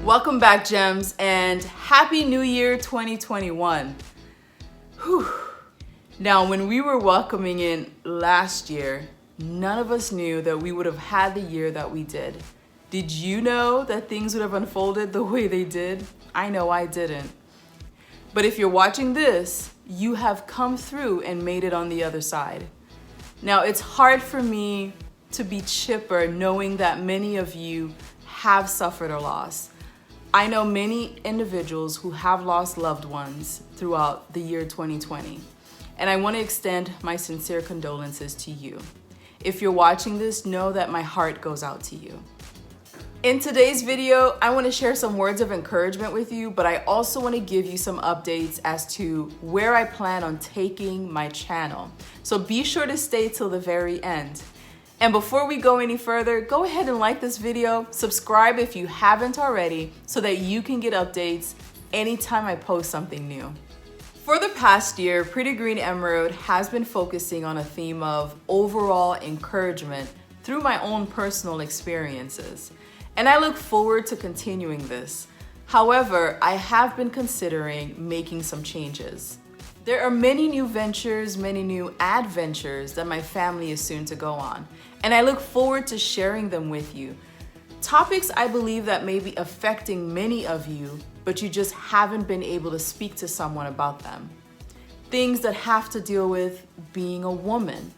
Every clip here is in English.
Welcome back, Gems, and Happy New Year 2021. Whew. Now, when we were welcoming in last year, none of us knew that we would have had the year that we did. Did you know that things would have unfolded the way they did? I know I didn't. But if you're watching this, you have come through and made it on the other side. Now, it's hard for me to be chipper knowing that many of you have suffered a loss. I know many individuals who have lost loved ones throughout the year 2020, and I want to extend my sincere condolences to you. If you're watching this, know that my heart goes out to you. In today's video, I want to share some words of encouragement with you, but I also want to give you some updates as to where I plan on taking my channel. So be sure to stay till the very end. And before we go any further, go ahead and like this video, subscribe if you haven't already, so that you can get updates anytime I post something new. For the past year, Pretty Green Emerald has been focusing on a theme of overall encouragement through my own personal experiences. And I look forward to continuing this. However, I have been considering making some changes. There are many new ventures, many new adventures that my family is soon to go on, and I look forward to sharing them with you. Topics I believe that may be affecting many of you, but you just haven't been able to speak to someone about them. Things that have to deal with being a woman,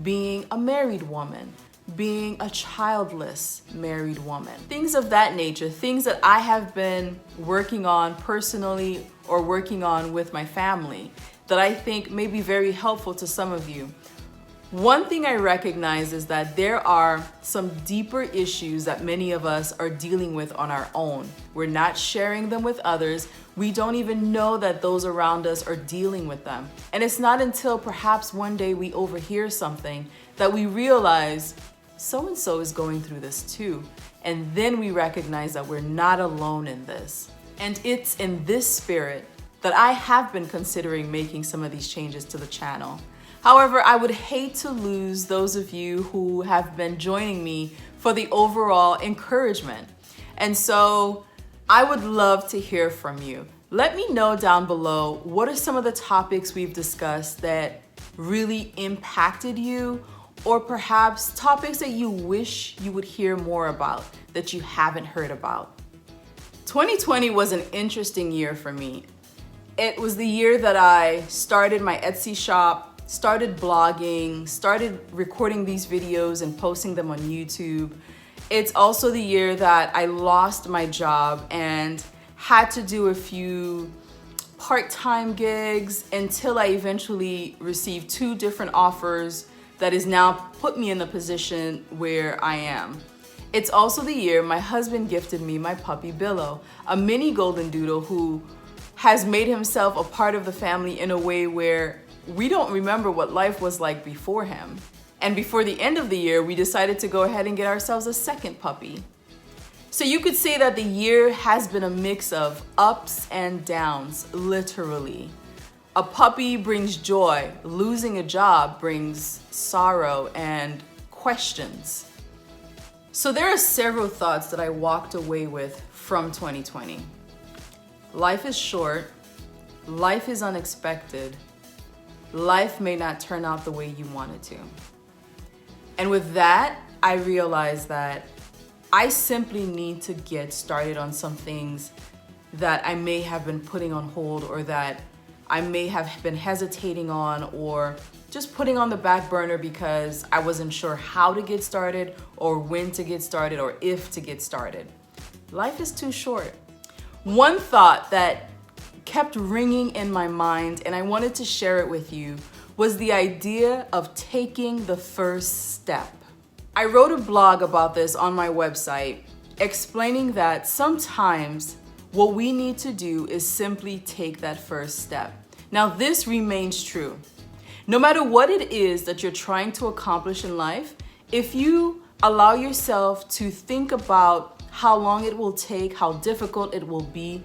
being a married woman, being a childless married woman. Things of that nature, things that I have been working on personally or working on with my family that I think may be very helpful to some of you. One thing I recognize is that there are some deeper issues that many of us are dealing with on our own. We're not sharing them with others. We don't even know that those around us are dealing with them. And it's not until perhaps one day we overhear something that we realize so-and-so is going through this too. And then we recognize that we're not alone in this. And it's in this spirit that I have been considering making some of these changes to the channel. However, I would hate to lose those of you who have been joining me for the overall encouragement. And so I would love to hear from you. Let me know down below, what are some of the topics we've discussed that really impacted you, or perhaps topics that you wish you would hear more about that you haven't heard about. 2020 was an interesting year for me. It was the year that I started my Etsy shop, started blogging, started recording these videos and posting them on YouTube. It's also the year that I lost my job and had to do a few part-time gigs until I eventually received 2 different offers that has now put me in the position where I am. It's also the year my husband gifted me my puppy Billow, a mini golden doodle who has made himself a part of the family in a way where we don't remember what life was like before him. And before the end of the year, we decided to go ahead and get ourselves a second puppy. So you could say that the year has been a mix of ups and downs, literally. A puppy brings joy, losing a job brings sorrow and questions. So there are several thoughts that I walked away with from 2020. Life is short, life is unexpected, life may not turn out the way you want it to. And with that, I realized that I simply need to get started on some things that I may have been putting on hold, or that I may have been hesitating on, or just putting on the back burner because I wasn't sure how to get started, or when to get started, or if to get started. Life is too short. One thought that kept ringing in my mind, and I wanted to share it with you, was the idea of taking the first step. I wrote a blog about this on my website, explaining that sometimes what we need to do is simply take that first step. Now, this remains true. No matter what it is that you're trying to accomplish in life, if you allow yourself to think about how long it will take, how difficult it will be,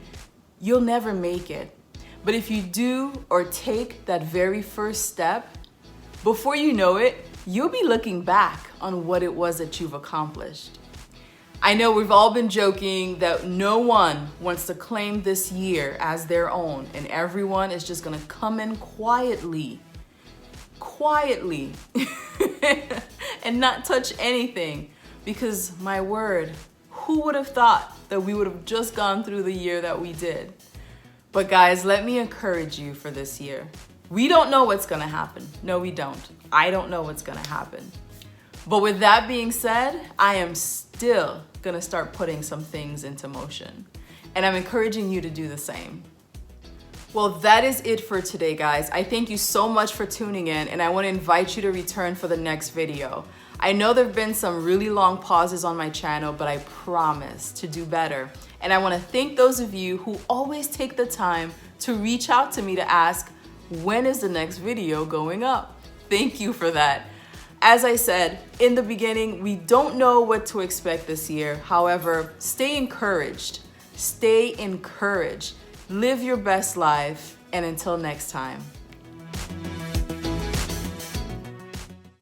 you'll never make it. But if you do or take that very first step, before you know it, you'll be looking back on what it was that you've accomplished. I know we've all been joking that no one wants to claim this year as their own, and everyone is just gonna come in quietly, and not touch anything. Because my word, who would have thought that we would have just gone through the year that we did? But guys, let me encourage you for this year. We don't know what's gonna happen. No, we don't. I don't know what's gonna happen. But with that being said, I am still gonna start putting some things into motion. And I'm encouraging you to do the same. Well, that is it for today, guys. I thank you so much for tuning in, and I want to invite you to return for the next video. I know there have been some really long pauses on my channel, but I promise to do better. And I want to thank those of you who always take the time to reach out to me to ask, when is the next video going up? Thank you for that. As I said in the beginning, we don't know what to expect this year. However, stay encouraged. Stay encouraged. Live your best life. And until next time.